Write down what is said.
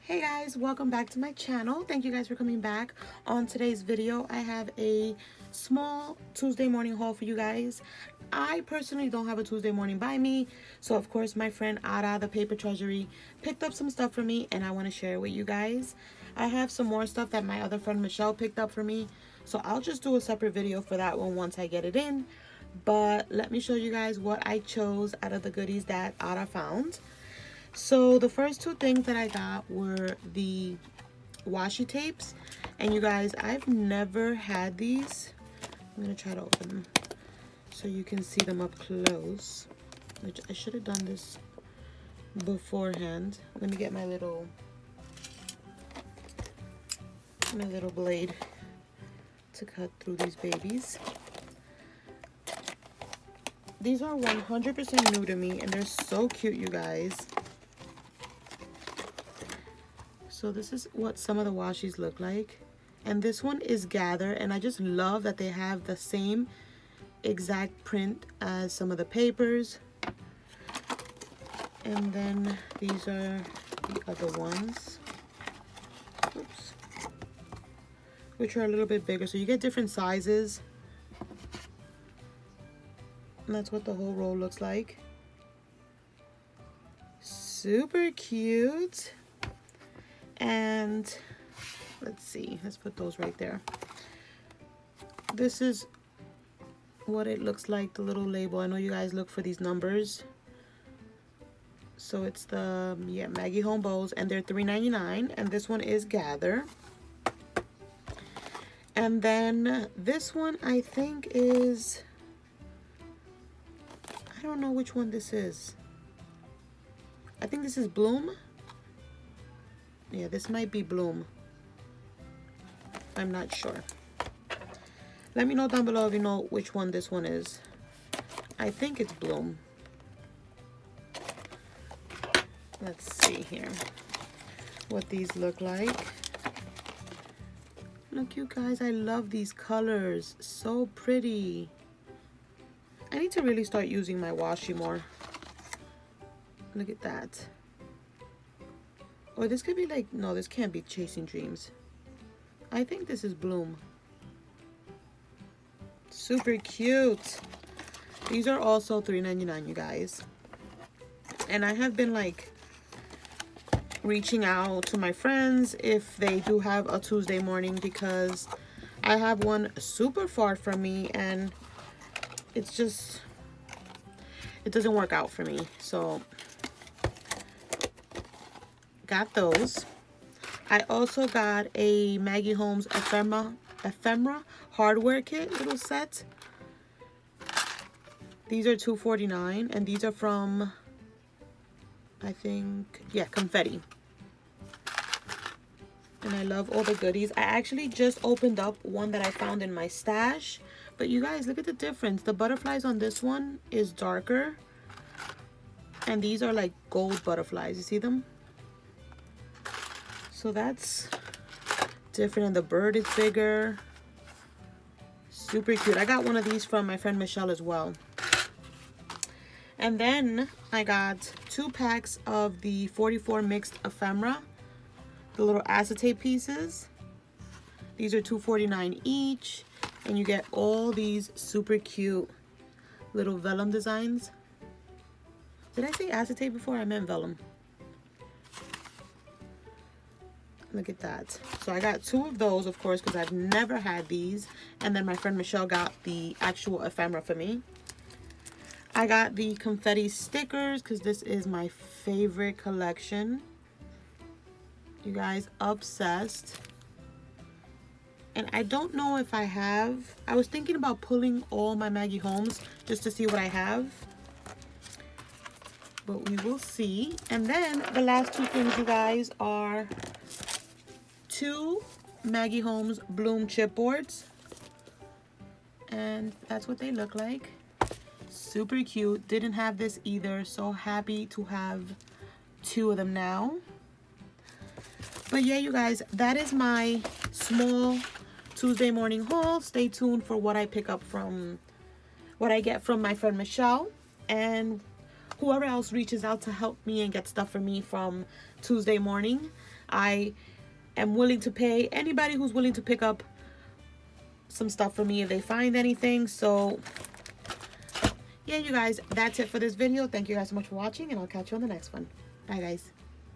Hey guys, welcome back to my channel. Thank you guys for coming back. On today's video, I have a small Tuesday morning haul for you guys. I personally don't have a Tuesday morning by me, so of course my friend Ada, the Paper Treasury, picked up some stuff for me and I want to share it with you guys. I have some more stuff that my other friend Michelle picked up for me, so I'll just do a separate video for that one once I get it in. But let me show you guys what I chose out of the goodies that Ada found. So the first two things that I got were the washi tapes, and you guys, I've never had these. I'm gonna try to open them so you can see them up close, which I should have done this beforehand. Let me get my little blade to cut through these babies. These are 100% new to me and they're so cute, you guys. So this is what some of the washi's look like, and this one is Gather, and I just love that they have the same exact print as some of the papers. And then these are the other ones, oops, which are a little bit bigger, so you get different sizes, and that's what the whole roll looks like. Super cute. And let's see, let's put those right there. This is what it looks like, the little label. I know you guys look for these numbers. So it's the Maggie Home Bowls, and they're $3.99, and this one is Gather. And then this one I think is, I don't know which one this is. I think this is Bloom. Yeah, this might be Bloom. I'm not sure. Let me know down below if you know which one this one is. I think it's Bloom. Let's see here what these look like. Look, you guys, I love these colors. So pretty. I need to really start using my washi more. Look at that. Or this could be like, no, this can't be Chasing Dreams. I think this is Bloom. Super cute. These are also $3.99, you guys. And I have been like reaching out to my friends if they do have a Tuesday morning, because I have one super far from me and it's just, it doesn't work out for me. So got those. I also got a Maggie Holmes ephemera hardware kit, little set. These are $2.49, and these are from, I think, yeah, Confetti. And I love all the goodies. I actually just opened up one that I found in my stash, but you guys, look at the difference. The butterflies on this one is darker, and these are like gold butterflies. You see them? So that's different, and the bird is bigger. Super cute. I got one of these from my friend Michelle as well. And then I got 2 packs of the 44 mixed ephemera, the little acetate pieces. These are $2.49 each, and you get all these super cute little vellum designs. Did I say acetate before? I meant vellum. Look at that. So I got 2 of those, of course, because I've never had these. And then my friend Michelle got the actual ephemera for me. I got the confetti stickers because this is my favorite collection. You guys, obsessed. And I don't know if I have. I was thinking about pulling all my Maggie Homes just to see what I have, but we will see. And then the last 2 things, you guys, are 2 Maggie Holmes Bloom chipboards, and that's what they look like. Super cute. Didn't have this either, so happy to have 2 of them now. But yeah, you guys, that is my small Tuesday morning haul. Stay tuned for what I pick up from, what I get from my friend Michelle, and whoever else reaches out to help me and get stuff for me from Tuesday morning. I am willing to pay anybody who's willing to pick up some stuff for me if they find anything. So yeah, you guys, that's it for this video. Thank you guys so much for watching, and I'll catch you on the next one. Bye, guys.